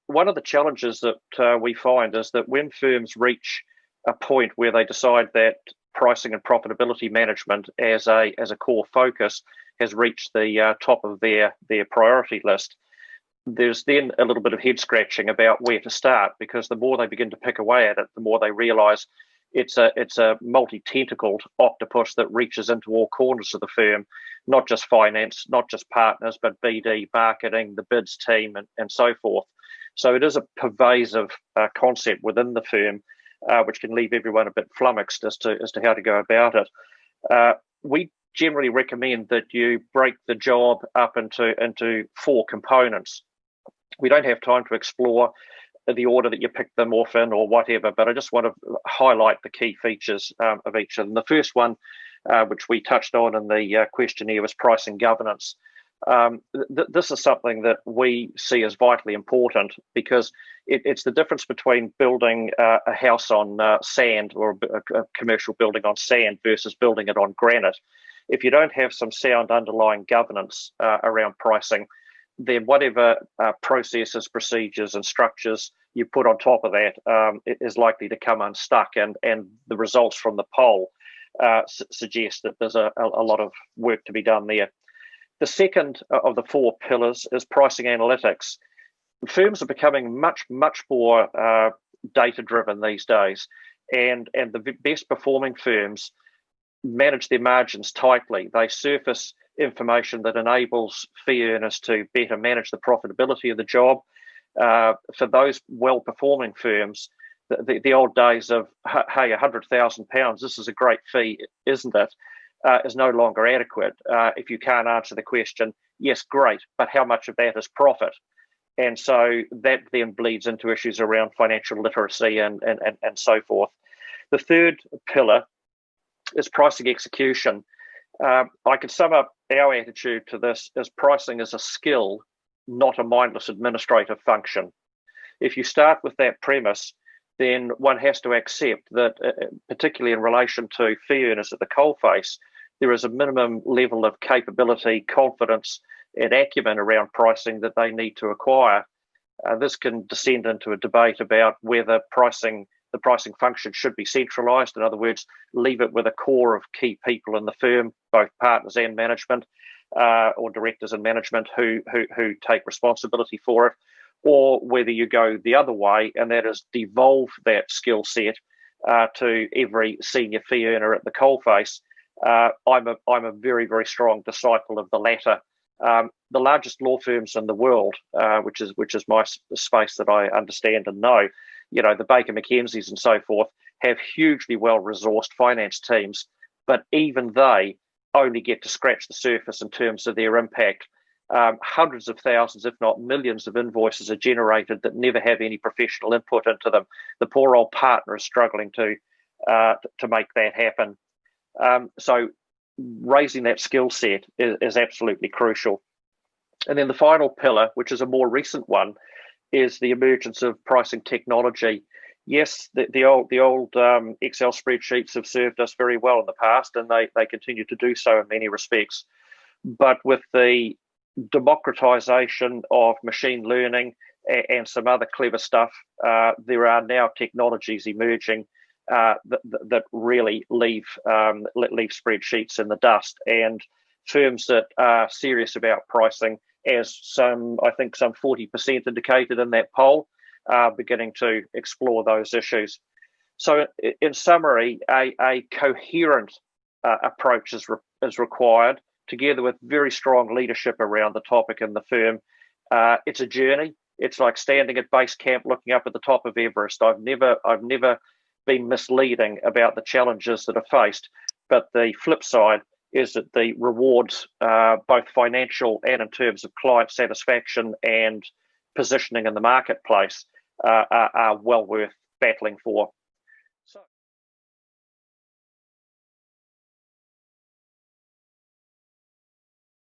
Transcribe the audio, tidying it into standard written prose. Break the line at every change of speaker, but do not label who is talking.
One of the challenges that we find is that when firms reach a point where they decide that pricing and profitability management as a core focus has reached the top of their priority list, there's then a little bit of head scratching about where to start, because the more they begin to pick away at it, the more they realise it's a multi-tentacled octopus that reaches into all corners of the firm, not just finance, not just partners, but BD, marketing, the bids team, and so forth. So it is a pervasive concept within the firm, which can leave everyone a bit flummoxed as to how to go about it. We generally recommend that you break the job up into four components. We don't have time to explore the order that you pick them off in or whatever, but I just want to highlight the key features of each of them. The first one, which we touched on in the questionnaire, was pricing governance. This is something that we see as vitally important, because it's the difference between building a house on sand, or a commercial building on sand, versus building it on granite. If you don't have some sound underlying governance around pricing, then whatever processes, procedures, and structures you put on top of that is likely to come unstuck, and the results from the poll suggest that there's a lot of work to be done there. The second of the four pillars is pricing analytics. Firms are becoming much more data-driven these days, and the best performing firms manage their margins tightly. They surface information that enables fee earners to better manage the profitability of the job. For those well-performing firms, the old days of, hey, £100,000, this is a great fee, isn't it, is no longer adequate. If you can't answer the question, yes, great, but how much of that is profit? And so that then bleeds into issues around financial literacy and so forth. The third pillar is pricing execution. I could sum up our attitude to this as pricing is a skill, not a mindless administrative function. If you start with that premise, then one has to accept that, particularly in relation to fee earners at the coalface, there is a minimum level of capability, confidence, and acumen around pricing that they need to acquire. This can descend into a debate about whether the pricing function should be centralised. In other words, leave it with a core of key people in the firm, both partners and management, or directors and management who take responsibility for it, or whether you go the other way, and that is devolve that skill set to every senior fee earner at the coalface. I'm a very, very strong disciple of the latter. The largest law firms in the world, which is my space that I understand and know, the Baker McKenzies and so forth, have hugely well-resourced finance teams, but even they only get to scratch the surface in terms of their impact. Hundreds of thousands, if not millions, of invoices are generated that never have any professional input into them. The poor old partner is struggling to make that happen. So raising that skill set is absolutely crucial. And then the final pillar, which is a more recent one, is the emergence of pricing technology. Yes, the old Excel spreadsheets have served us very well in the past, and they continue to do so in many respects. But with the democratization of machine learning and some other clever stuff, there are now technologies emerging that really leave spreadsheets in the dust, and firms that are serious about pricing, as some 40% indicated in that poll, are beginning to explore those issues. So in summary, a coherent approach is required, together with very strong leadership around the topic in the firm. It's a journey. It's like standing at base camp looking up at the top of Everest. I've never been misleading about the challenges that are faced, but the flip side is that the rewards, both financial and in terms of client satisfaction and positioning in the marketplace, are well worth battling for.